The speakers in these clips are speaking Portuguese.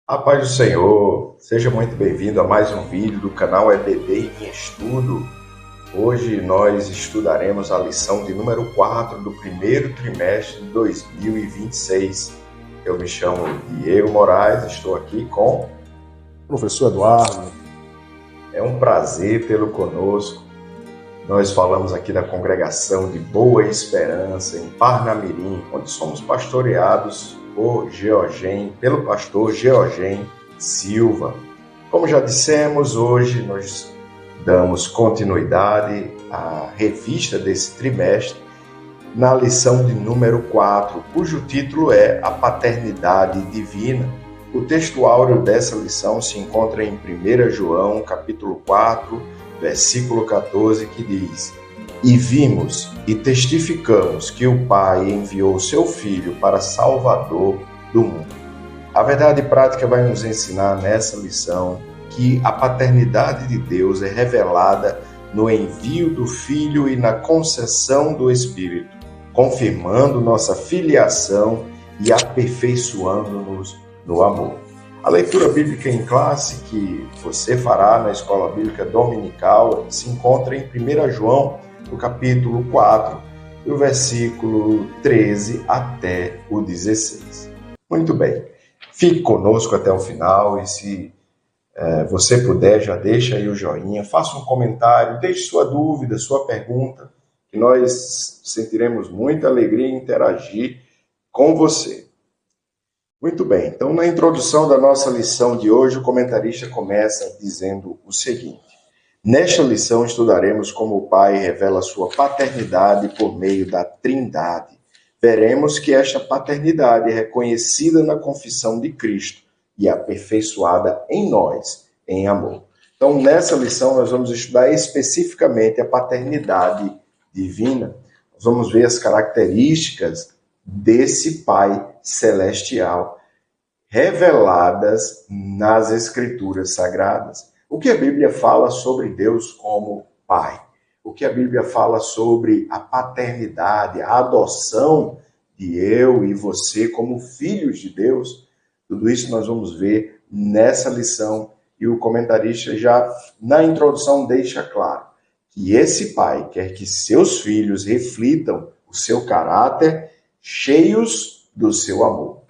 A paz do Senhor, seja muito bem-vindo a mais um vídeo do canal EBD em Estudo. Hoje nós estudaremos a lição de número 4 do primeiro trimestre de 2026. Eu me chamo Diego Moraes, estou aqui com o professor Eduardo. É um prazer tê-lo conosco. Nós falamos aqui da congregação de Boa Esperança, em Parnamirim, onde somos pastoreados pelo pastor Georgen Silva. Como já dissemos, hoje nós damos continuidade à revista desse trimestre na lição de número 4, cujo título é A Paternidade Divina. O texto áureo dessa lição se encontra em 1 João, capítulo 4, versículo 14, que diz: E vimos e testificamos que o Pai enviou seu Filho para Salvador do mundo. A verdade prática vai nos ensinar nessa lição que a paternidade de Deus é revelada no envio do Filho e na concessão do Espírito, confirmando nossa filiação e aperfeiçoando-nos no amor. A leitura bíblica em classe que você fará na Escola Bíblica Dominical se encontra em 1 João, no capítulo 4, do versículo 13 até o 16. Muito bem, fique conosco até o final e se você puder, já deixa aí o joinha, faça um comentário, deixe sua dúvida, sua pergunta, que nós sentiremos muita alegria em interagir com você. Muito bem, então na introdução da nossa lição de hoje, o comentarista começa dizendo o seguinte: Nesta lição estudaremos como o Pai revela sua paternidade por meio da Trindade. Veremos que esta paternidade é reconhecida na confissão de Cristo e aperfeiçoada em nós, em amor. Então, nessa lição, nós vamos estudar especificamente a paternidade divina. Nós vamos ver as características desse Pai celestial reveladas nas Escrituras Sagradas. O que a Bíblia fala sobre Deus como Pai? O que a Bíblia fala sobre a paternidade, a adoção de eu e você como filhos de Deus? Tudo isso nós vamos ver nessa lição e o comentarista já na introdução deixa claro que esse Pai quer que seus filhos reflitam o seu caráter, cheios do seu amor.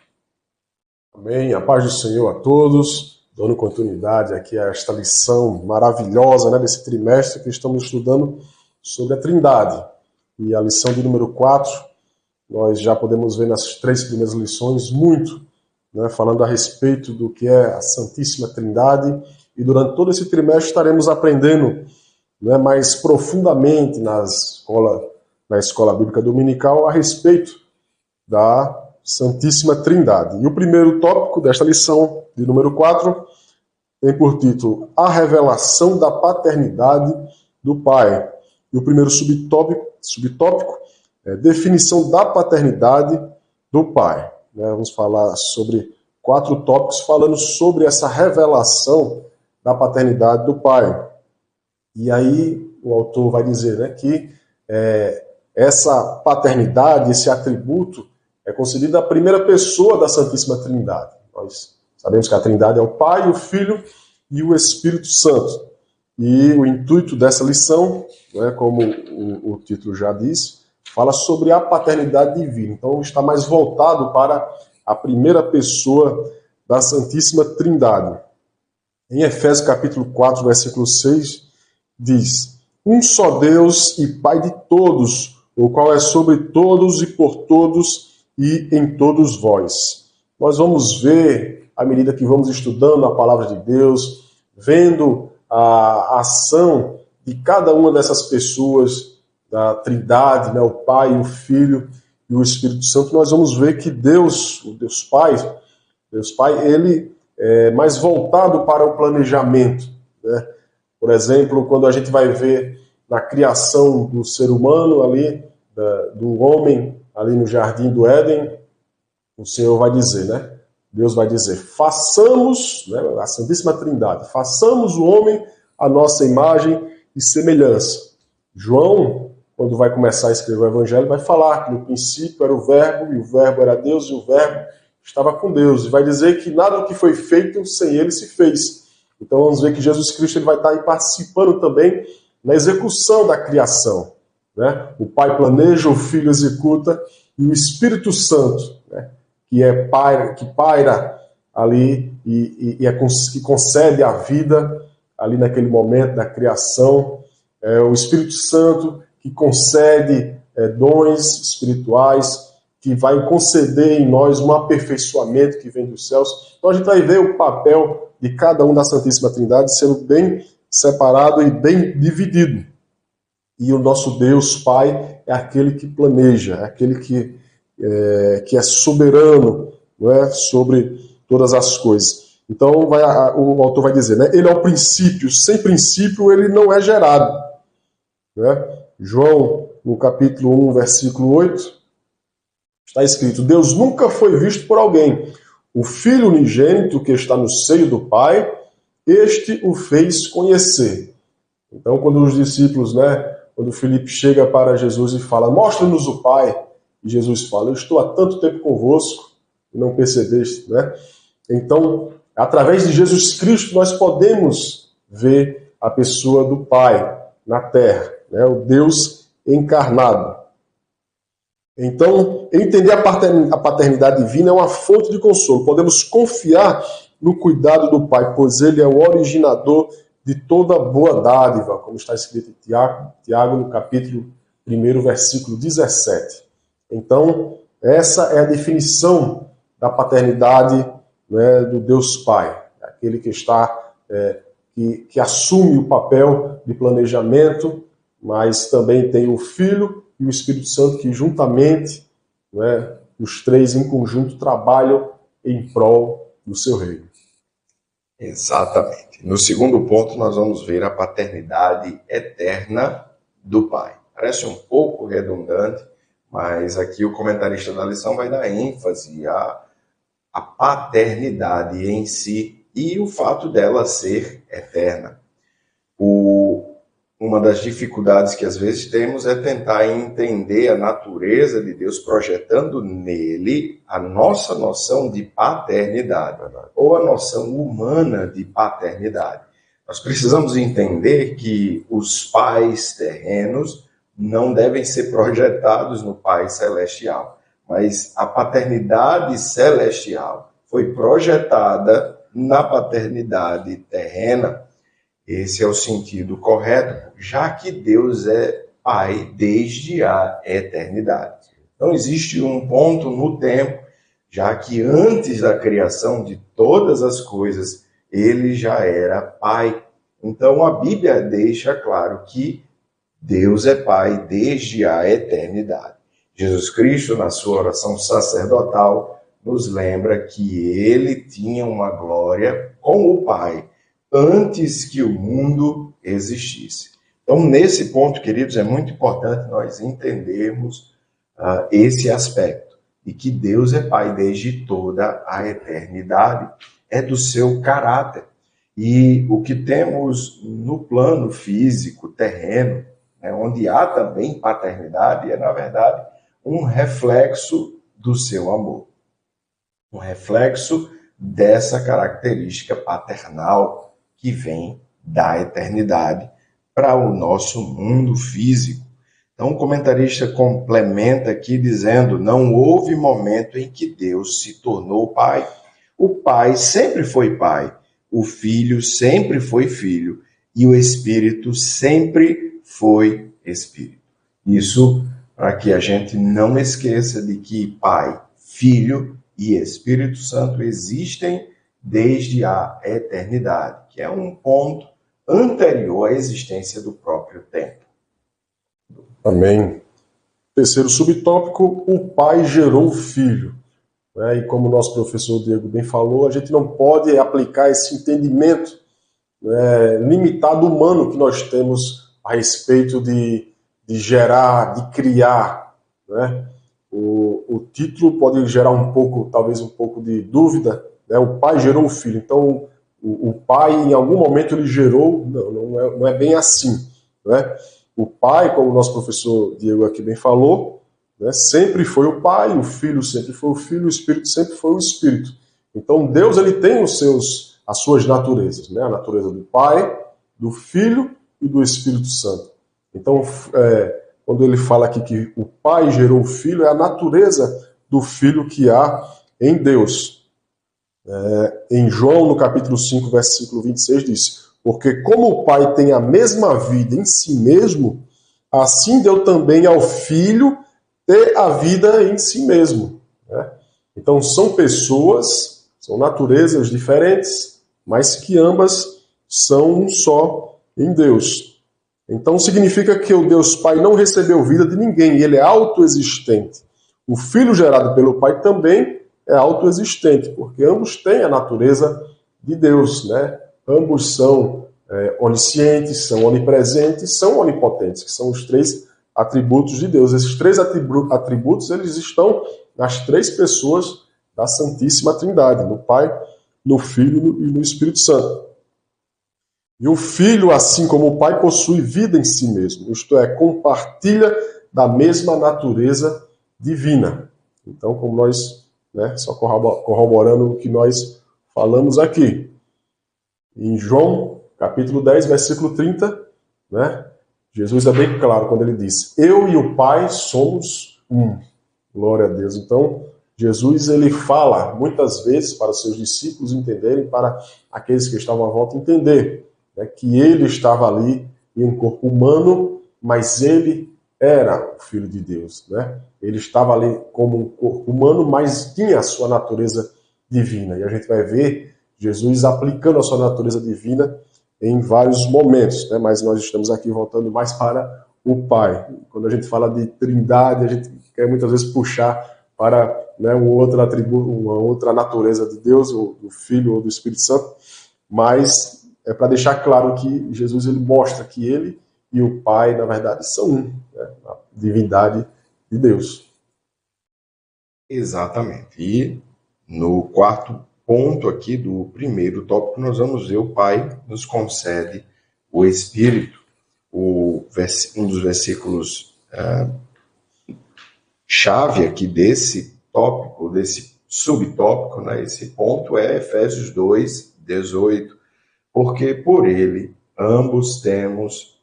Amém. A paz do Senhor a todos. Dando continuidade aqui a esta lição maravilhosa, desse trimestre que estamos estudando sobre a Trindade. E a lição de número 4, nós já podemos ver nas 3 primeiras lições muito, falando a respeito do que é a Santíssima Trindade. E durante todo esse trimestre estaremos aprendendo mais profundamente na Escola Bíblica Dominical a respeito da Santíssima Trindade. E o primeiro tópico desta lição, de número 4, tem por título A Revelação da Paternidade do Pai. E o primeiro subtópico é Definição da Paternidade do Pai. Vamos falar sobre 4 tópicos falando sobre essa revelação da paternidade do Pai. E aí o autor vai dizer que essa paternidade, esse atributo, é concedida à primeira pessoa da Santíssima Trindade. Nós sabemos que a Trindade é o Pai, o Filho e o Espírito Santo. E o intuito dessa lição, como o título já diz, fala sobre a paternidade divina. Então está mais voltado para a primeira pessoa da Santíssima Trindade. Em Efésios capítulo 4, versículo 6, diz: Um só Deus e Pai de todos, o qual é sobre todos e por todos e em todos vós. Nós vamos ver, à medida que vamos estudando a palavra de Deus, vendo a ação de cada uma dessas pessoas da Trindade, o Pai, o Filho e o Espírito Santo, nós vamos ver que Deus, o Deus Pai, ele é mais voltado para o planejamento. Por exemplo, quando a gente vai ver na criação do ser humano ali, do homem, ali no Jardim do Éden, o Senhor vai dizer, Deus vai dizer, façamos, a Santíssima Trindade, façamos o homem a nossa imagem e semelhança. João, quando vai começar a escrever o Evangelho, vai falar que no princípio era o Verbo, e o Verbo era Deus, e o Verbo estava com Deus. E vai dizer que nada do que foi feito sem ele se fez. Então vamos ver que Jesus Cristo ele vai estar aí participando também na execução da criação. Né? O Pai planeja, o Filho executa, e o Espírito Santo, né? que paira ali que concede a vida ali naquele momento da criação. O Espírito Santo que concede dons espirituais, que vai conceder em nós um aperfeiçoamento que vem dos céus. Então a gente vai ver o papel de cada um da Santíssima Trindade sendo bem separado e bem dividido. E o nosso Deus Pai é aquele que planeja, é aquele que é soberano, não é, sobre todas as coisas. Então o autor vai dizer, né, ele é o princípio, sem princípio ele não é gerado. Né? João, no capítulo 1, versículo 8, está escrito, Deus nunca foi visto por alguém. O Filho unigênito que está no seio do Pai, este o fez conhecer. Então, quando os discípulos, né, quando Filipe chega para Jesus e fala, mostra-nos o Pai, e Jesus fala, eu estou há tanto tempo convosco e não percebeste, né? Então, através de Jesus Cristo, nós podemos ver a pessoa do Pai na terra, né? O Deus encarnado. Então, entender a paternidade divina é uma fonte de consolo. Podemos confiar no cuidado do Pai, pois Ele é o originador de toda boa dádiva, como está escrito em Tiago no capítulo 1, versículo 17. Então, essa é a definição da paternidade, né, do Deus Pai, aquele que está, que assume o papel de planejamento, mas também tem o Filho e o Espírito Santo que juntamente, né, os três em conjunto trabalham em prol do seu reino. Exatamente. No segundo ponto, nós vamos ver a paternidade eterna do Pai. Parece um pouco redundante, mas aqui o comentarista da lição vai dar ênfase à paternidade em si e o fato dela ser eterna. Uma das dificuldades que às vezes temos é tentar entender a natureza de Deus, projetando nele a nossa noção de paternidade, ou a noção humana de paternidade. Nós precisamos entender que os pais terrenos não devem ser projetados no Pai celestial, mas a paternidade celestial foi projetada na paternidade terrena. Esse é o sentido correto, já que Deus é Pai desde a eternidade. Então existe um ponto no tempo, já que antes da criação de todas as coisas, ele já era Pai. Então a Bíblia deixa claro que Deus é Pai desde a eternidade. Jesus Cristo, na sua oração sacerdotal, nos lembra que ele tinha uma glória com o Pai, antes que o mundo existisse. Então, nesse ponto, queridos, é muito importante nós entendermos esse aspecto, de que Deus é Pai desde toda a eternidade, é do seu caráter. E o que temos no plano físico, terreno, né, onde há também paternidade, é, na verdade, um reflexo do seu amor. Um reflexo dessa característica paternal que vem da eternidade para o nosso mundo físico. Então, o comentarista complementa aqui dizendo, não houve momento em que Deus se tornou Pai. O Pai sempre foi Pai, o Filho sempre foi Filho e o Espírito sempre foi Espírito. Isso para que a gente não esqueça de que Pai, Filho e Espírito Santo existem desde a eternidade, que é um ponto anterior à existência do próprio tempo. Amém. Terceiro subtópico, o Pai gerou o Filho. E como o nosso professor Diego bem falou, a gente não pode aplicar esse entendimento limitado humano que nós temos a respeito de gerar, de criar. Né? O título pode gerar talvez um pouco de dúvida. O Pai gerou o Filho. Então, o Pai, em algum momento, ele gerou. Não é bem assim. Né? O Pai, como o nosso professor Diego aqui bem falou, né? Sempre foi o Pai, o Filho sempre foi o Filho, o Espírito sempre foi o Espírito. Então Deus ele tem as suas naturezas, né? A natureza do Pai, do Filho e do Espírito Santo. Então, quando ele fala aqui que o Pai gerou o Filho, é a natureza do Filho que há em Deus. Em João, no capítulo 5, versículo 26, diz: porque como o Pai tem a mesma vida em si mesmo, assim deu também ao Filho ter a vida em si mesmo. Né? Então são pessoas, são naturezas diferentes, mas que ambas são um só em Deus. Então significa que o Deus Pai não recebeu vida de ninguém, ele é autoexistente. O Filho gerado pelo Pai também é autoexistente, porque ambos têm a natureza de Deus, né? Ambos são oniscientes, são onipresentes, são onipotentes, que são os três atributos de Deus. Esses três atributos, eles estão nas três pessoas da Santíssima Trindade, no Pai, no Filho e no Espírito Santo. E o Filho, assim como o Pai, possui vida em si mesmo, isto é, compartilha da mesma natureza divina. Então, como nós, só corroborando o que nós falamos aqui. Em João, capítulo 10, versículo 30, Jesus é bem claro quando ele diz: eu e o Pai somos um. Glória a Deus. Então, Jesus ele fala muitas vezes para os seus discípulos entenderem, para aqueles que estavam à volta entender, que ele estava ali em um corpo humano, mas ele era o Filho de Deus. Ele estava ali como um corpo humano, mas tinha a sua natureza divina. E a gente vai ver Jesus aplicando a sua natureza divina em vários momentos, mas nós estamos aqui voltando mais para o Pai. Quando a gente fala de trindade, a gente quer muitas vezes puxar para um outro atributo, uma outra natureza de Deus, ou do Filho ou do Espírito Santo, mas é para deixar claro que Jesus ele mostra que ele e o Pai, na verdade, são um, a divindade de Deus. Exatamente. E no quarto ponto aqui do primeiro tópico, nós vamos ver o Pai nos concede o Espírito. Um dos versículos chave aqui desse tópico, desse subtópico, esse ponto é Efésios 2, 18, porque por ele ambos temos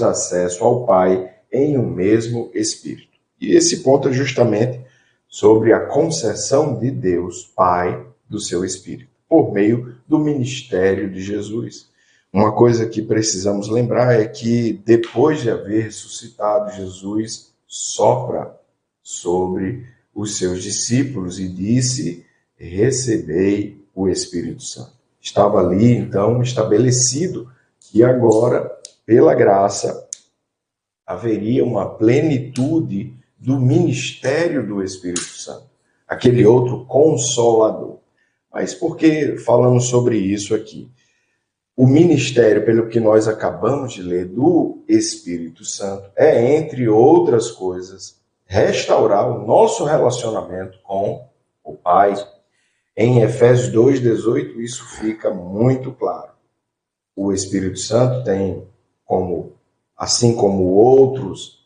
acesso ao Pai em um mesmo Espírito. E esse ponto é justamente sobre a concessão de Deus, Pai, do seu Espírito, por meio do ministério de Jesus. Uma coisa que precisamos lembrar é que, depois de haver ressuscitado, Jesus sopra sobre os seus discípulos e disse: recebei o Espírito Santo. Estava ali, então, estabelecido que agora, pela graça, haveria uma plenitude do ministério do Espírito Santo, aquele outro consolador. Mas por que falamos sobre isso aqui? O ministério, pelo que nós acabamos de ler, do Espírito Santo, é, entre outras coisas, restaurar o nosso relacionamento com o Pai. Em Efésios 2,18, isso fica muito claro. O Espírito Santo tem assim como outros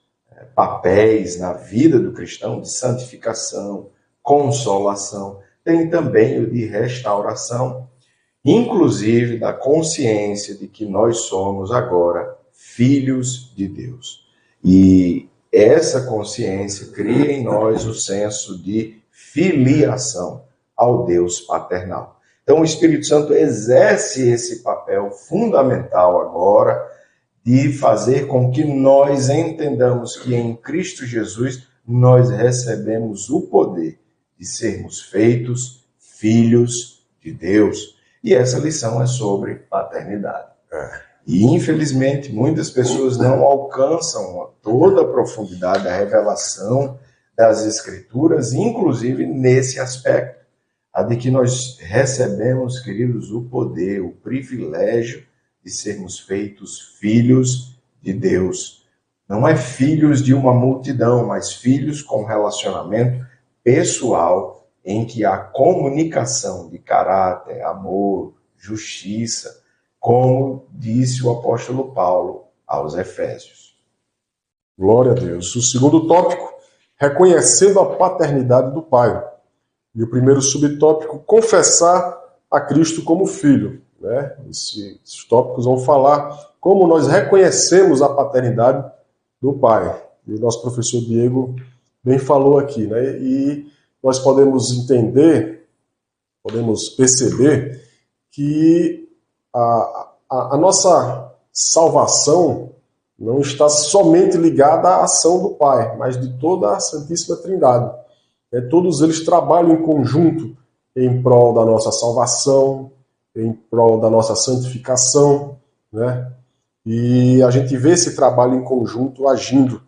papéis na vida do cristão, de santificação, consolação, tem também o de restauração, inclusive da consciência de que nós somos agora filhos de Deus. E essa consciência cria em nós o senso de filiação ao Deus paternal. Então o Espírito Santo exerce esse papel fundamental agora de fazer com que nós entendamos que em Cristo Jesus nós recebemos o poder de sermos feitos filhos de Deus. E essa lição é sobre paternidade. E, infelizmente, muitas pessoas não alcançam toda a profundidade da revelação das Escrituras, inclusive nesse aspecto, a de que nós recebemos, queridos, o poder, o privilégio de sermos feitos filhos de Deus. Não é filhos de uma multidão, mas filhos com relacionamento pessoal, em que há comunicação de caráter, amor, justiça, como disse o apóstolo Paulo aos Efésios. Glória a Deus. O segundo tópico, reconhecendo a paternidade do Pai. E o primeiro subtópico, confessar a Cristo como Filho. Né? Esses tópicos vão falar como nós reconhecemos a paternidade do Pai. E o nosso professor Diego bem falou aqui. Né? E nós podemos entender, podemos perceber que a nossa salvação não está somente ligada à ação do Pai, mas de toda a Santíssima Trindade. Todos eles trabalham em conjunto em prol da nossa salvação, em prol da nossa santificação, né? E a gente vê esse trabalho em conjunto agindo,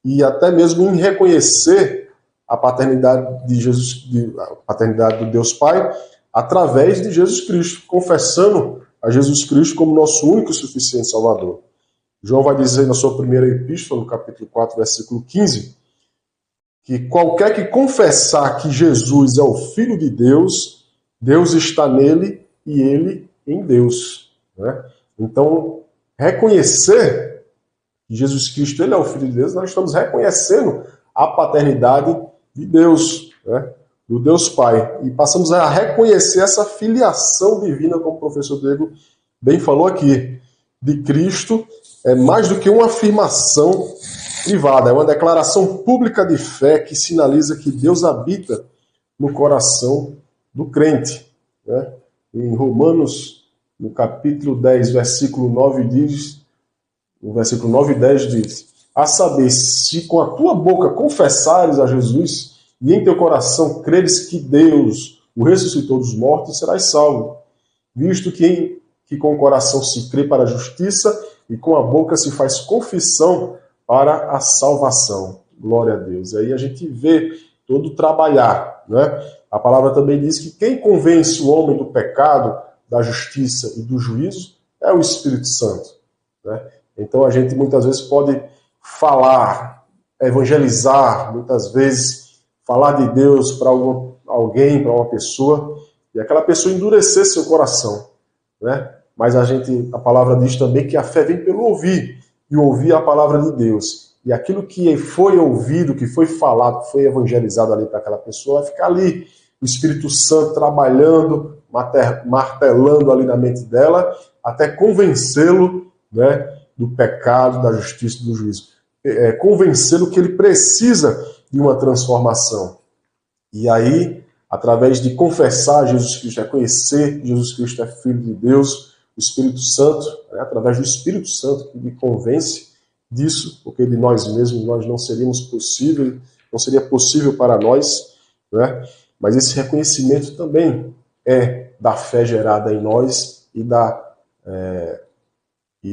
e até mesmo em reconhecer a paternidade de Jesus, a paternidade do Deus Pai, através de Jesus Cristo, confessando a Jesus Cristo como nosso único e suficiente Salvador. João vai dizer na sua primeira epístola, no capítulo 4, versículo 15, que qualquer que confessar que Jesus é o Filho de Deus, Deus está nele e ele em Deus. Né? Então, reconhecer que Jesus Cristo ele é o Filho de Deus, nós estamos reconhecendo a paternidade de Deus, né? Do Deus Pai. E passamos a reconhecer essa filiação divina, como o professor Diego bem falou aqui, de Cristo. É mais do que uma afirmação privada, é uma declaração pública de fé que sinaliza que Deus habita no coração do crente. Né? Em Romanos, no capítulo 10, versículo 9, diz, no versículo 9 e 10 diz: a saber, se com a tua boca confessares a Jesus e em teu coração creres que Deus o ressuscitou dos mortos, serás salvo, visto que com o coração se crê para a justiça e com a boca se faz confissão para a salvação. Glória a Deus. Aí a gente vê todo o trabalhar. Né? A palavra também diz que quem convence o homem do pecado, da justiça e do juízo é o Espírito Santo. Né? Então a gente muitas vezes pode falar, evangelizar, muitas vezes falar de Deus para alguém, para uma pessoa, e aquela pessoa endurecer seu coração. Né? Mas a palavra diz também que a fé vem pelo ouvir, e ouvir a palavra de Deus. E aquilo que foi ouvido, que foi falado, que foi evangelizado ali para aquela pessoa, vai ficar ali, o Espírito Santo trabalhando, martelando ali na mente dela, até convencê-lo, né, do pecado, da justiça e do juízo. Convencê-lo que ele precisa de uma transformação. E aí, através de confessar Jesus Cristo, reconhecer que Jesus Cristo é Filho de Deus, o Espírito Santo, né, através do Espírito Santo que me convence disso, porque de nós mesmos nós não seríamos possível, não seria possível para nós, né? Mas esse reconhecimento também é da fé gerada em nós e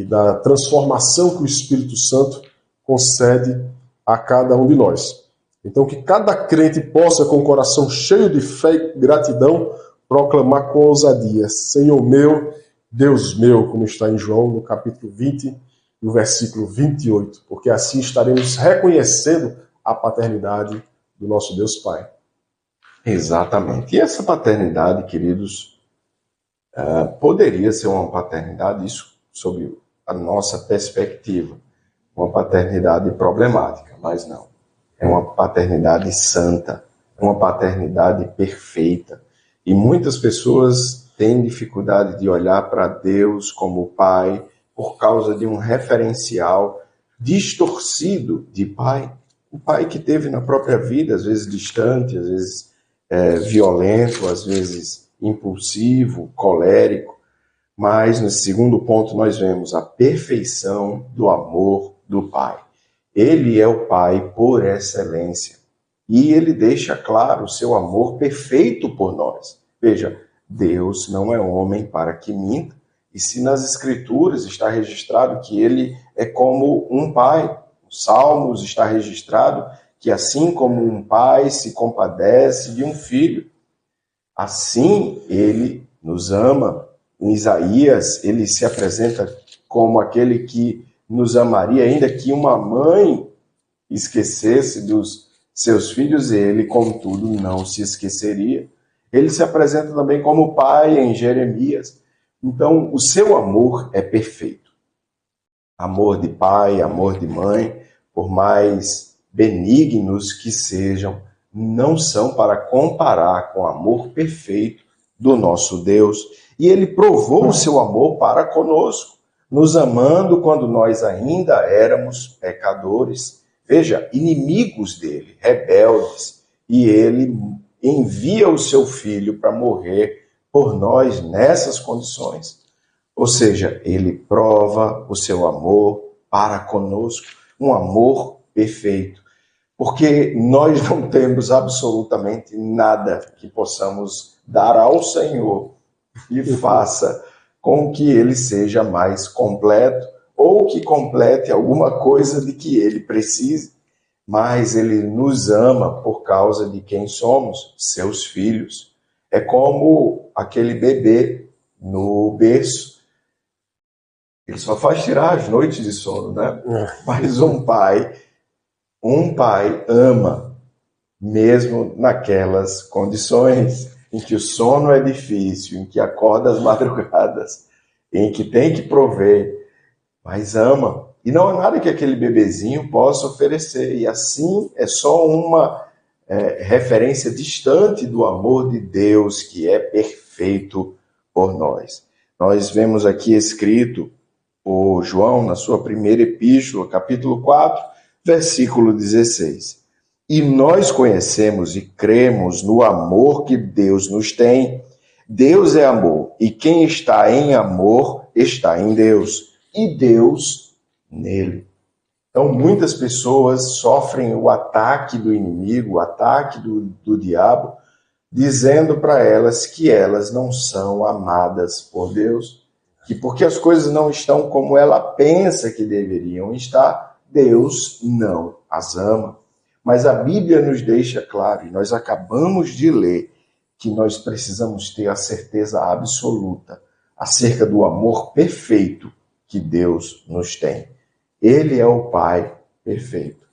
da transformação que o Espírito Santo concede a cada um de nós. Então que cada crente possa, com o coração cheio de fé e gratidão, proclamar com ousadia: Senhor meu, Deus meu, como está em João, no capítulo 20, no versículo 28, porque assim estaremos reconhecendo a paternidade do nosso Deus Pai. Exatamente. E essa paternidade, queridos, poderia ser uma paternidade, isso sob a nossa perspectiva, uma paternidade problemática, mas não. É uma paternidade santa, é uma paternidade perfeita. E muitas pessoas têm dificuldade de olhar para Deus como Pai por causa de um referencial distorcido de Pai. O Pai que teve na própria vida, às vezes distante, às vezes violento, às vezes impulsivo, colérico. Mas nesse segundo ponto nós vemos a perfeição do amor do Pai. Ele é o Pai por excelência. E ele deixa claro o seu amor perfeito por nós. Veja, Deus não é homem para que minta. E se nas Escrituras está registrado que ele é como um pai, nos Salmos está registrado que assim como um pai se compadece de um filho, assim ele nos ama. Em Isaías, ele se apresenta como aquele que nos amaria, ainda que uma mãe esquecesse dos seus filhos, ele, contudo, não se esqueceria. Ele se apresenta também como pai em Jeremias. Então, o seu amor é perfeito. Amor de pai, amor de mãe, por mais benignos que sejam, não são para comparar com o amor perfeito do nosso Deus. E ele provou o seu amor para conosco, nos amando quando nós ainda éramos pecadores. Veja, inimigos dele, rebeldes. E ele envia o seu filho para morrer por nós nessas condições. Ou seja, ele prova o seu amor para conosco, um amor perfeito. Porque nós não temos absolutamente nada que possamos dar ao Senhor e faça com que ele seja mais completo ou que complete alguma coisa de que ele precise. Mas ele nos ama por causa de quem somos, seus filhos. É como aquele bebê no berço. Ele só faz tirar as noites de sono, né? Mas um pai ama, mesmo naquelas condições em que o sono é difícil, em que acorda às madrugadas, em que tem que prover, mas ama. E não há nada que aquele bebezinho possa oferecer. E assim é só uma referência distante do amor de Deus, que é perfeito por nós. Nós vemos aqui escrito por João, na sua primeira epístola, capítulo 4, versículo 16. E nós conhecemos e cremos no amor que Deus nos tem. Deus é amor, e quem está em amor está em Deus, e Deus nele. Então, muitas pessoas sofrem o ataque do inimigo, o ataque do diabo, dizendo para elas que elas não são amadas por Deus, que porque as coisas não estão como ela pensa que deveriam estar, Deus não as ama. Mas a Bíblia nos deixa claro, e nós acabamos de ler, que nós precisamos ter a certeza absoluta acerca do amor perfeito que Deus nos tem. Ele é o Pai perfeito.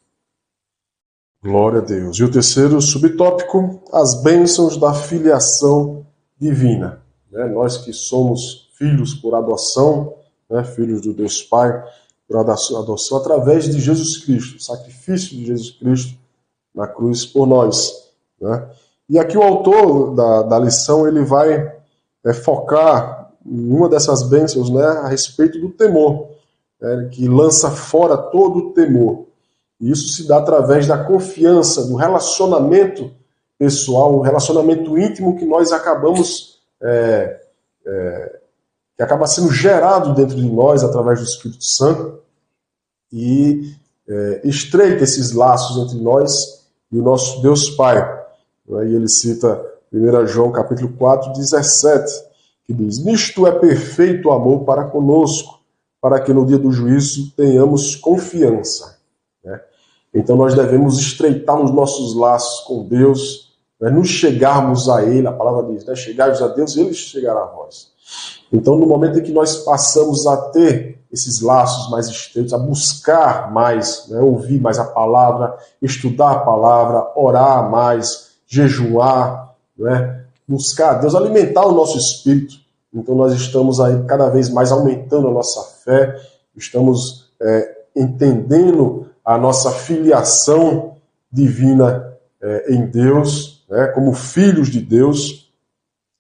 Glória a Deus. E o terceiro subtópico, as bênçãos da filiação divina. Nós que somos filhos por adoção, filhos do Deus Pai, por adoção através de Jesus Cristo, o sacrifício de Jesus Cristo na cruz por nós. E aqui o autor da lição ele vai focar em uma dessas bênçãos a respeito do temor, que lança fora todo o temor. E isso se dá através da confiança, do relacionamento pessoal, um relacionamento íntimo que nós acabamos, que acaba sendo gerado dentro de nós através do Espírito Santo e estreita esses laços entre nós e o nosso Deus Pai. E ele cita 1 João capítulo 4, 17, que diz: nisto é perfeito o amor para conosco, para que no dia do juízo tenhamos confiança. Então nós devemos estreitar os nossos laços com Deus, nos chegarmos a Ele, a palavra diz, chegai-vos a Deus e Ele chegará a vós. Então no momento em que nós passamos a ter esses laços mais estreitos, a buscar mais, ouvir mais a palavra, estudar a palavra, orar mais, jejuar, buscar a Deus, alimentar o nosso espírito. Então nós estamos aí cada vez mais aumentando a nossa fé, estamos entendendo a nossa filiação divina em Deus, como filhos de Deus,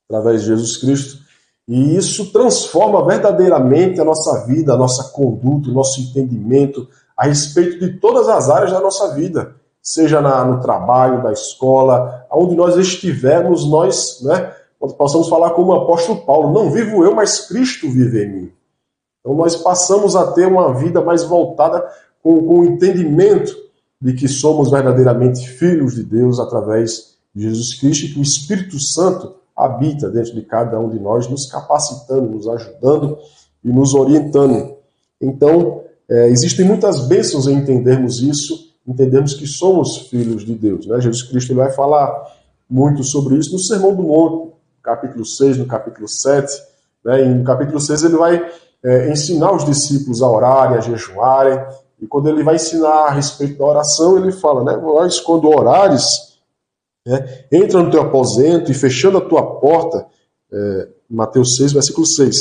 através de Jesus Cristo. E isso transforma verdadeiramente a nossa vida, a nossa conduta, o nosso entendimento a respeito de todas as áreas da nossa vida, seja no trabalho, na escola, onde nós estivermos, nós possamos falar como o apóstolo Paulo: não vivo eu, mas Cristo vive em mim. Então nós passamos a ter uma vida mais voltada com o entendimento de que somos verdadeiramente filhos de Deus através de Jesus Cristo, e que o Espírito Santo habita dentro de cada um de nós, nos capacitando, nos ajudando e nos orientando. Então, existem muitas bênçãos em entendermos isso, entendermos que somos filhos de Deus. Jesus Cristo ele vai falar muito sobre isso no Sermão do Monte, capítulo 6, no capítulo 7. E no capítulo 6 ele vai ensinar os discípulos a orarem, a jejuarem. E quando ele vai ensinar a respeito da oração, ele fala, mas quando orares, entra no teu aposento e fechando a tua porta, Mateus 6, versículo 6,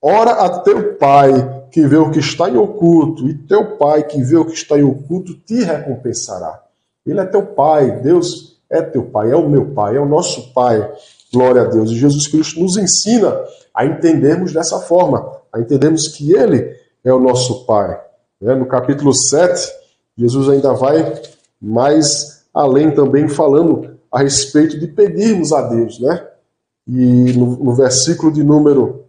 Ora a teu Pai, que vê o que está em oculto, e teu Pai, que vê o que está em oculto, te recompensará. Ele é teu Pai, Deus é teu Pai, é o meu Pai, é o nosso Pai. Glória a Deus. E Jesus Cristo nos ensina a entendermos dessa forma, a entendermos que Ele é o nosso Pai. No capítulo 7, Jesus ainda vai mais além também, falando a respeito de pedirmos a Deus, né? E no versículo de número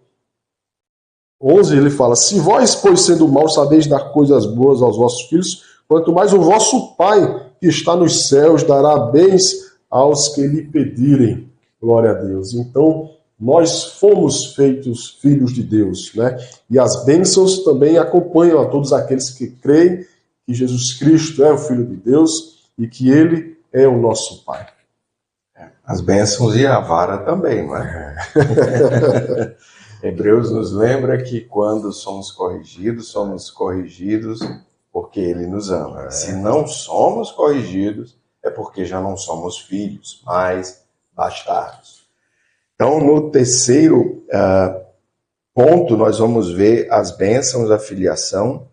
11, ele fala: se vós, pois, sendo maus, sabeis dar coisas boas aos vossos filhos, quanto mais o vosso Pai, que está nos céus, dará bens aos que lhe pedirem. Glória a Deus. Então, nós fomos feitos filhos de Deus, né? E as bênçãos também acompanham a todos aqueles que creem que Jesus Cristo é o Filho de Deus e que Ele é o nosso Pai. As bênçãos e a vara também, não é? Hebreus nos lembra que quando somos corrigidos porque Ele nos ama. Se não somos corrigidos, é porque já não somos filhos, mas bastardos. Então, no terceiro ponto, nós vamos ver as bênçãos da filiação.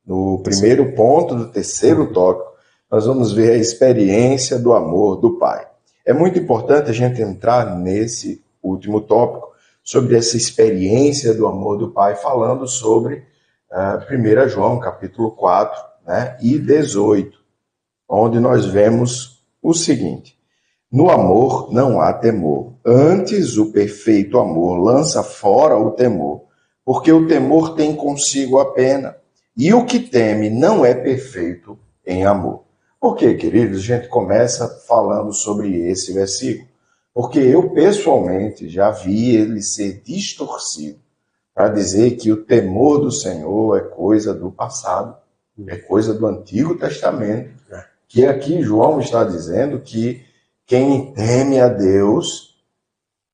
No primeiro ponto do terceiro tópico, nós vamos ver a experiência do amor do Pai. É muito importante a gente entrar nesse último tópico, sobre essa experiência do amor do Pai, falando sobre 1 João, capítulo 4, né, e 18, onde nós vemos o seguinte: no amor não há temor, antes o perfeito amor lança fora o temor, porque o temor tem consigo a pena, e o que teme não é perfeito em amor. Por quê, queridos? A gente começa falando sobre esse versículo, porque eu pessoalmente já vi ele ser distorcido para dizer que o temor do Senhor é coisa do passado, é coisa do Antigo Testamento, que aqui João está dizendo que quem teme a Deus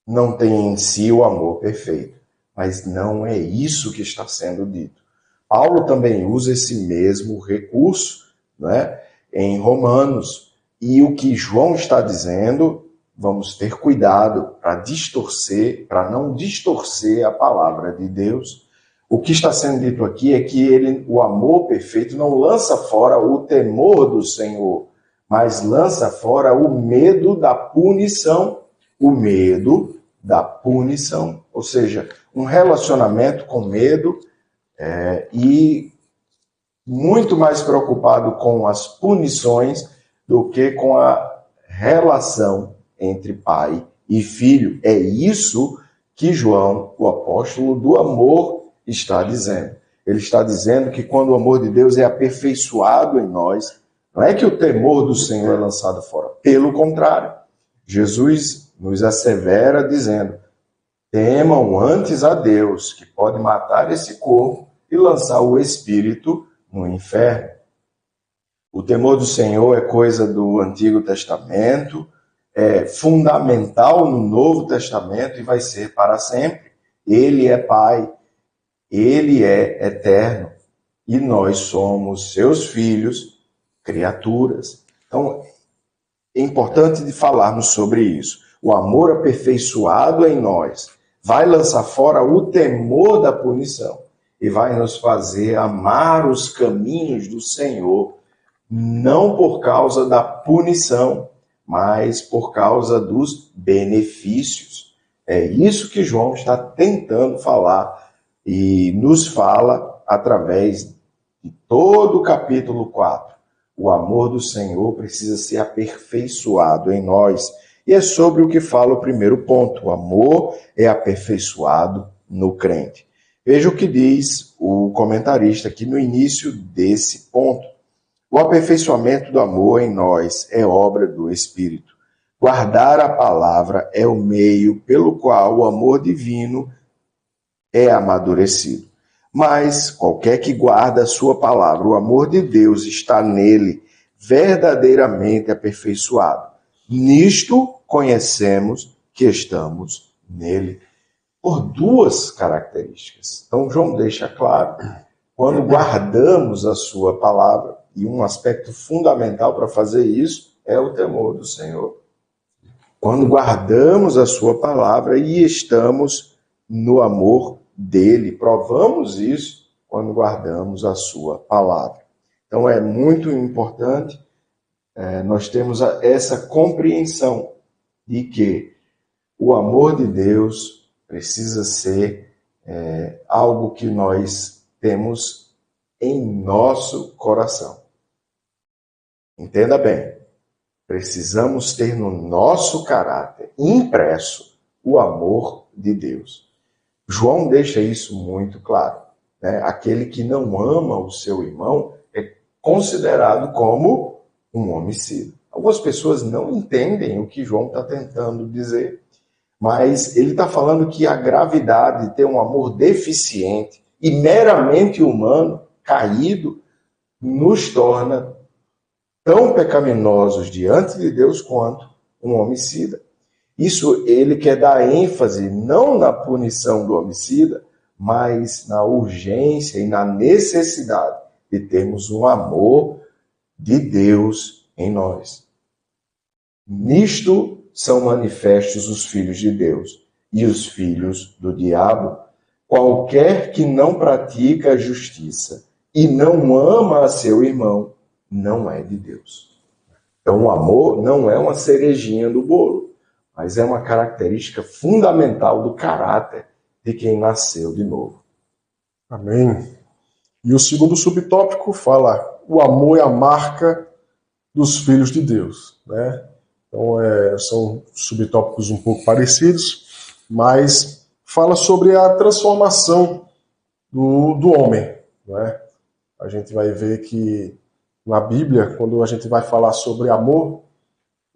não tem em si o amor perfeito. Mas não é isso que está sendo dito. Paulo também usa esse mesmo recurso, né, em Romanos. E o que João está dizendo, vamos ter cuidado para não distorcer a palavra de Deus. O que está sendo dito aqui é que o amor perfeito não lança fora o temor do Senhor, mas lança fora o medo da punição. O medo da punição. Ou seja, um relacionamento com medo e muito mais preocupado com as punições do que com a relação entre pai e filho. É isso que João, o apóstolo do amor, está dizendo. Ele está dizendo que quando o amor de Deus é aperfeiçoado em nós, não é que o temor do Senhor é lançado fora. Pelo contrário, Jesus nos assevera dizendo: temam antes a Deus, que pode matar esse corpo e lançar o espírito no inferno. O temor do Senhor é coisa do Antigo Testamento, é fundamental no Novo Testamento e vai ser para sempre. Ele é Pai, Ele é eterno e nós somos seus filhos, criaturas. Então, é importante de falarmos sobre isso. O amor aperfeiçoado em nós vai lançar fora o temor da punição e vai nos fazer amar os caminhos do Senhor, não por causa da punição, mas por causa dos benefícios. É isso que João está tentando falar e nos fala através de todo o capítulo 4. O amor do Senhor precisa ser aperfeiçoado em nós. E é sobre o que fala o primeiro ponto. O amor é aperfeiçoado no crente. Veja o que diz o comentarista aqui no início desse ponto. O aperfeiçoamento do amor em nós é obra do Espírito. Guardar a palavra é o meio pelo qual o amor divino é amadurecido. Mas qualquer que guarda a sua palavra, o amor de Deus está nele, verdadeiramente aperfeiçoado. Nisto conhecemos que estamos nele. Por duas características. Então, João deixa claro, quando guardamos a sua palavra, e um aspecto fundamental para fazer isso é o temor do Senhor. Quando guardamos a sua palavra e estamos no amor dele. Provamos isso quando guardamos a sua palavra. Então é muito importante nós temos essa compreensão de que o amor de Deus precisa ser algo que nós temos em nosso coração. Entenda bem, precisamos ter no nosso caráter impresso o amor de Deus. João deixa isso muito claro, né? Aquele que não ama o seu irmão é considerado como um homicida. Algumas pessoas não entendem o que João está tentando dizer, mas ele está falando que a gravidade de ter um amor deficiente e meramente humano, caído, nos torna tão pecaminosos diante de Deus quanto um homicida. Isso ele quer dar ênfase não na punição do homicida, mas na urgência e na necessidade de termos um amor de Deus em nós. Nisto são manifestos os filhos de Deus e os filhos do diabo. Qualquer que não pratica a justiça e não ama a seu irmão, não é de Deus. Então o amor não é uma cerejinha do bolo, mas é uma característica fundamental do caráter de quem nasceu de novo. Amém. E o segundo subtópico fala: o amor é a marca dos filhos de Deus, né? Então são subtópicos um pouco parecidos, mas fala sobre a transformação do homem, né? A gente vai ver que na Bíblia, quando a gente vai falar sobre amor,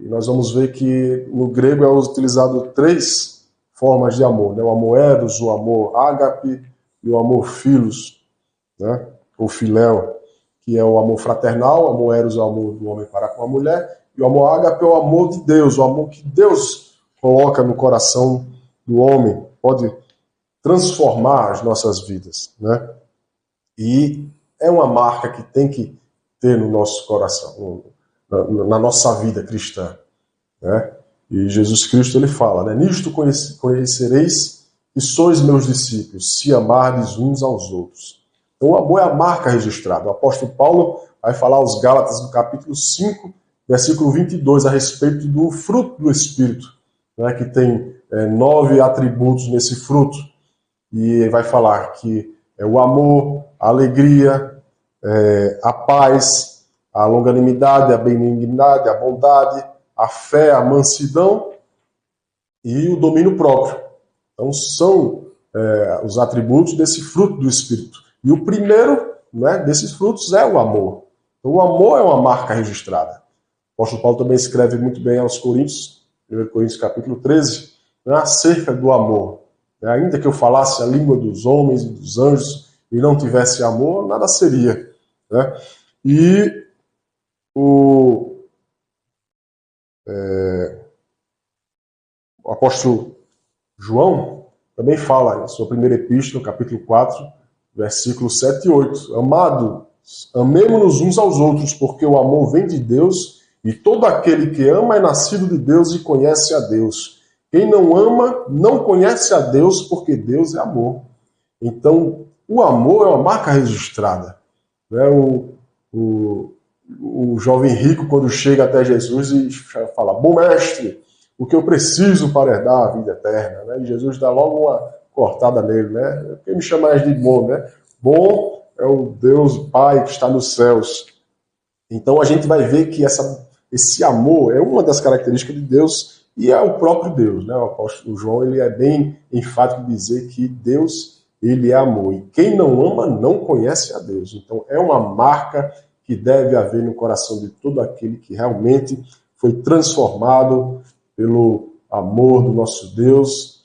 nós vamos ver que no grego é utilizado 3 formas de amor, né? O amor eros, o amor ágape e o amor philos, né? Ou filéu, que é o amor fraternal. O amor eros é o amor do homem para com a mulher, e o amor ágape é o amor de Deus, o amor que Deus coloca no coração do homem, pode transformar as nossas vidas, né? E é uma marca que tem que ter no nosso coração, na nossa vida cristã, né? E Jesus Cristo ele fala, né? Nisto conhecereis que sois meus discípulos, se amardes uns aos outros. Então o amor é a marca registrada. O apóstolo Paulo vai falar aos Gálatas no capítulo 5, versículo 22, a respeito do fruto do Espírito, né? Que tem 9 atributos nesse fruto. E vai falar que é o amor, a alegria, a paz, a longanimidade, a benignidade, a bondade, a fé, a mansidão e o domínio próprio. Então são os atributos desse fruto do Espírito. E o primeiro, né, desses frutos é o amor. Então o amor é uma marca registrada. O apóstolo Paulo também escreve muito bem aos Coríntios, 1 Coríntios capítulo 13, né, acerca do amor. Ainda que eu falasse a língua dos homens e dos anjos e não tivesse amor, nada seria, né? E o apóstolo João também fala em sua primeira epístola, capítulo 4, versículos 7 e 8. Amados, amemo-nos uns aos outros, porque o amor vem de Deus, e todo aquele que ama é nascido de Deus e conhece a Deus. Quem não ama não conhece a Deus, porque Deus é amor. Então, o amor é uma marca registrada, né? O jovem rico, quando chega até Jesus e fala: bom mestre, o que eu preciso para herdar a vida eterna, né? E Jesus dá logo uma cortada nele, né? Quem me chama mais de bom, né? Bom é o Deus Pai que está nos céus. Então a gente vai ver que esse amor é uma das características de Deus e é o próprio Deus, né? O apóstolo João ele é bem enfático em dizer que Deus ele é amor, e quem não ama não conhece a Deus. Então é uma marca que deve haver no coração de todo aquele que realmente foi transformado pelo amor do nosso Deus,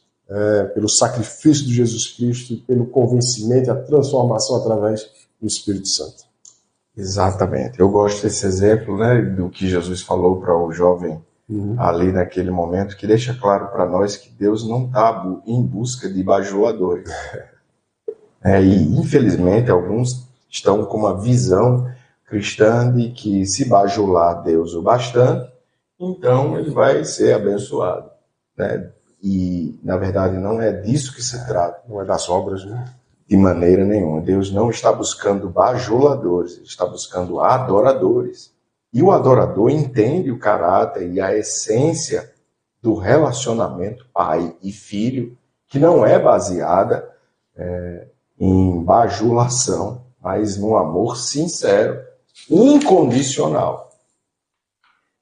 pelo sacrifício de Jesus Cristo e pelo convencimento e a transformação através do Espírito Santo. Exatamente. Eu gosto desse exemplo, né, do que Jesus falou para o jovem ali naquele momento, que deixa claro para nós que Deus não está em busca de bajuladores. E, infelizmente, alguns estão com uma visão cristã de que se bajular Deus o bastante, então ele vai ser abençoado, né? E, na verdade, não é disso que se trata. Não é das obras, né? De maneira nenhuma. Deus não está buscando bajuladores, Ele está buscando adoradores. E o adorador entende o caráter e a essência do relacionamento pai e filho, que não é baseada em bajulação, mas num amor sincero, incondicional.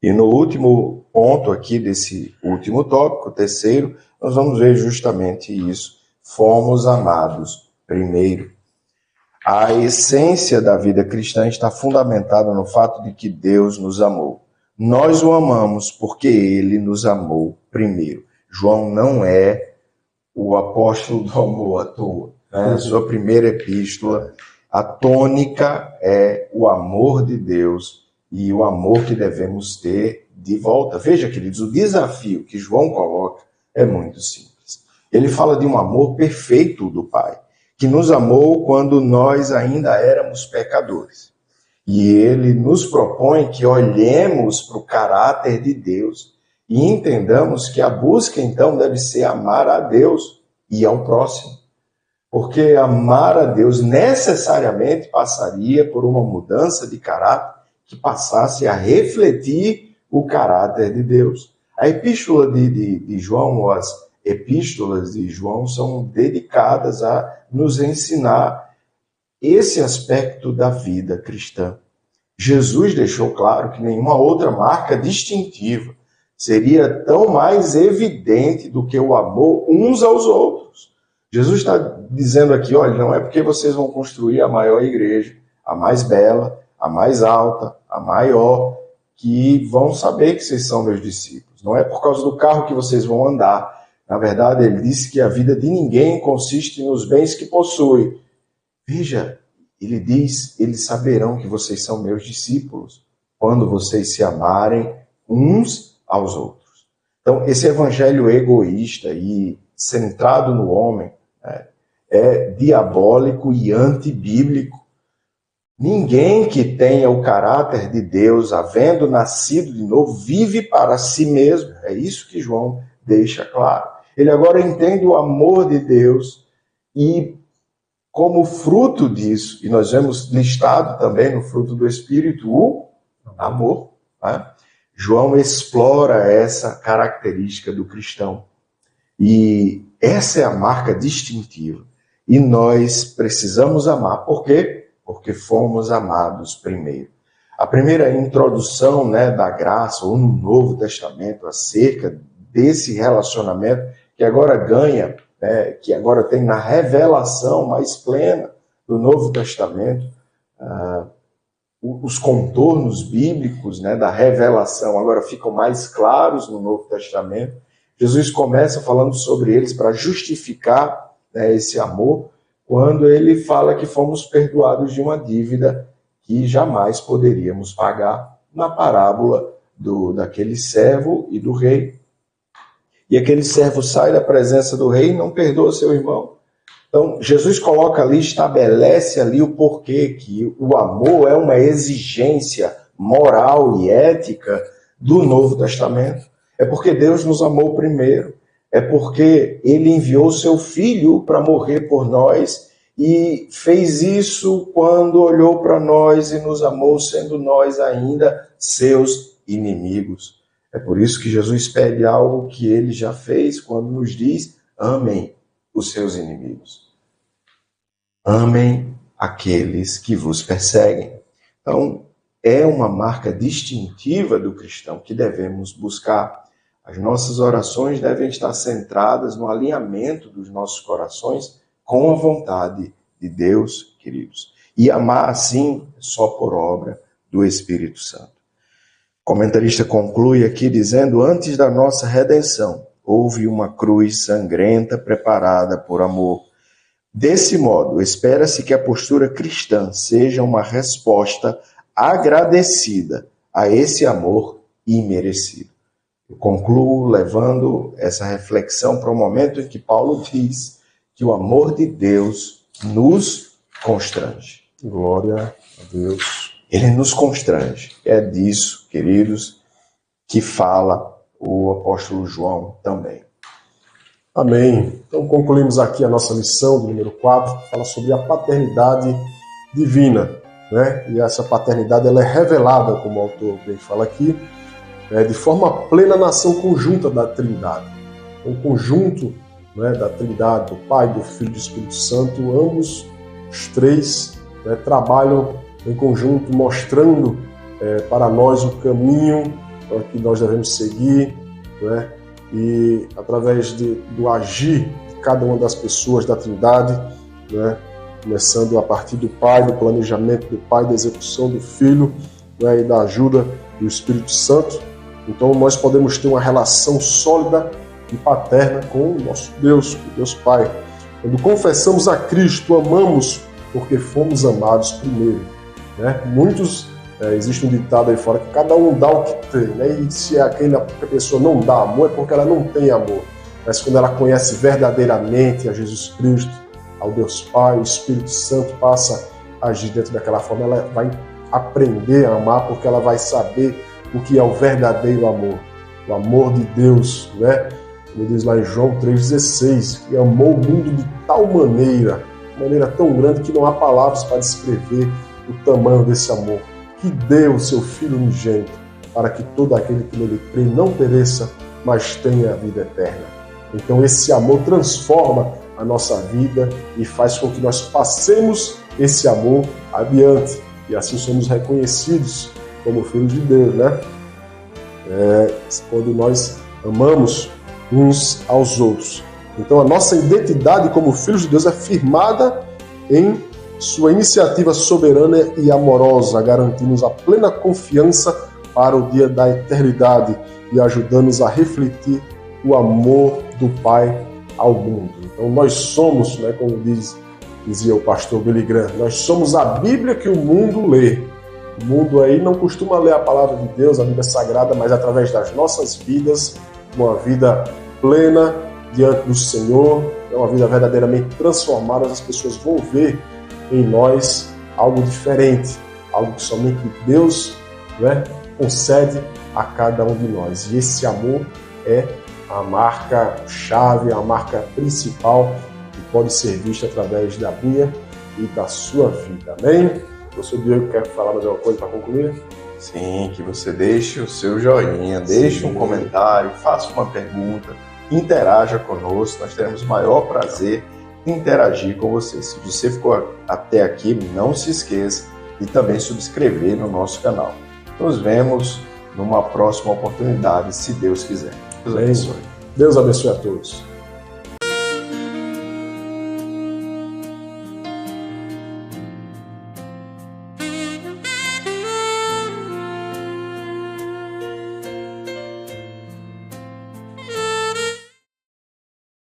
E no último ponto aqui desse último tópico, terceiro, nós vamos ver justamente isso. Fomos amados primeiro. A essência da vida cristã está fundamentada no fato de que Deus nos amou. Nós o amamos porque Ele nos amou primeiro. João não é o apóstolo do amor à toa. Né? Sua primeira epístola, a tônica é o amor de Deus e o amor que devemos ter de volta. Veja, queridos, o desafio que João coloca é muito simples. Ele fala de um amor perfeito do Pai, que nos amou quando nós ainda éramos pecadores. E ele nos propõe que olhemos para o caráter de Deus e entendamos que a busca, então, deve ser amar a Deus e ao próximo. Porque amar a Deus necessariamente passaria por uma mudança de caráter que passasse a refletir o caráter de Deus. A epístola de João, ou as epístolas de João, são dedicadas a nos ensinar esse aspecto da vida cristã. Jesus deixou claro que nenhuma outra marca distintiva seria tão mais evidente do que o amor uns aos outros. Jesus está dizendo aqui, olha, não é porque vocês vão construir a maior igreja, a mais bela, a mais alta, a maior, que vão saber que vocês são meus discípulos. Não é por causa do carro que vocês vão andar. Na verdade, ele disse que a vida de ninguém consiste nos bens que possui. Veja, ele diz, eles saberão que vocês são meus discípulos quando vocês se amarem uns aos outros. Então, esse evangelho egoísta e centrado no homem é diabólico e antibíblico. Ninguém que tenha o caráter de Deus, havendo nascido de novo, vive para si mesmo. É isso que João deixa claro. Ele agora entende o amor de Deus e, como fruto disso, e nós vemos listado também no fruto do Espírito, o amor. Né? João explora essa característica do cristão. E essa é a marca distintiva. E nós precisamos amar. Por quê? Porque fomos amados primeiro. A primeira introdução da graça, ou no Novo Testamento, acerca desse relacionamento que agora ganha, que agora tem na revelação mais plena do Novo Testamento, os contornos bíblicos da revelação agora ficam mais claros no Novo Testamento. Jesus começa falando sobre eles para justificar esse amor, quando ele fala que fomos perdoados de uma dívida que jamais poderíamos pagar, na parábola daquele servo e do rei. E aquele servo sai da presença do rei e não perdoa seu irmão. Então, Jesus coloca ali, estabelece ali o porquê que o amor é uma exigência moral e ética do Novo Testamento. É porque Deus nos amou primeiro. É porque Ele enviou seu Filho para morrer por nós e fez isso quando olhou para nós e nos amou, sendo nós ainda seus inimigos. É por isso que Jesus pede algo que Ele já fez quando nos diz: amem os seus inimigos. Amem aqueles que vos perseguem. Então, é uma marca distintiva do cristão que devemos buscar. As nossas orações devem estar centradas no alinhamento dos nossos corações com a vontade de Deus, queridos. E amar assim só por obra do Espírito Santo. O comentarista conclui aqui dizendo: antes da nossa redenção, houve uma cruz sangrenta preparada por amor. Desse modo, espera-se que a postura cristã seja uma resposta agradecida a esse amor imerecido. Eu concluo levando essa reflexão para o momento em que Paulo diz que o amor de Deus nos constrange. Glória a Deus. Ele nos constrange. É disso, queridos, que fala o apóstolo João também. Amém. Então concluímos aqui a nossa lição do número 4, que fala sobre a paternidade divina, né? E essa paternidade ela é revelada, como o autor bem fala aqui, de forma plena na ação conjunta da Trindade. Então, o conjunto, né, da Trindade, do Pai, do Filho e do Espírito Santo, ambos os três, né, trabalham em conjunto, mostrando para nós o caminho que nós devemos seguir, né? E através do agir de cada uma das pessoas da Trindade, né? Começando a partir do Pai, do planejamento do Pai, da execução do Filho, né? E da ajuda do Espírito Santo. Então nós podemos ter uma relação sólida e paterna com o nosso Deus, o Deus Pai. Quando confessamos a Cristo, amamos porque fomos amados primeiro, né? Existe um ditado aí fora que cada um dá o que tem, né? E se a pessoa não dá amor, é porque ela não tem amor. Mas quando ela conhece verdadeiramente a Jesus Cristo, ao Deus Pai, o Espírito Santo passa a agir dentro daquela forma, ela vai aprender a amar, porque ela vai saber o que é o verdadeiro amor. O amor de Deus, né? Como diz lá em João 3,16, que amou o mundo de tal maneira tão grande que não há palavras para descrever o tamanho desse amor, que deu o seu Filho unigênito, para que todo aquele que nele crê não pereça, mas tenha a vida eterna. Então esse amor transforma a nossa vida e faz com que nós passemos esse amor adiante. E assim somos reconhecidos como filhos de Deus, né? Quando nós amamos uns aos outros. Então a nossa identidade como filhos de Deus é firmada em sua iniciativa soberana e amorosa, garantindo-nos a plena confiança para o dia da eternidade e ajudando-nos a refletir o amor do Pai ao mundo. Então nós somos, né, como dizia o pastor Billy Graham, nós somos a Bíblia que o mundo lê. O mundo aí não costuma ler a palavra de Deus, a Bíblia Sagrada, mas através das nossas vidas, uma vida plena diante do Senhor, uma vida verdadeiramente transformada, as pessoas vão ver em nós algo diferente, algo que somente Deus, né, concede a cada um de nós. E esse amor é a marca-chave, a marca principal que pode ser vista através da minha e da sua vida. Amém? Professor Diego, quer falar mais alguma coisa para concluir? Sim, que você deixe o seu joinha, deixe um comentário, faça uma pergunta, interaja conosco, nós teremos o maior prazer em interagir com você. Se você ficou até aqui, não se esqueça de também subscrever no nosso canal. Nos vemos numa próxima oportunidade, se Deus quiser. Deus abençoe. Deus abençoe a todos.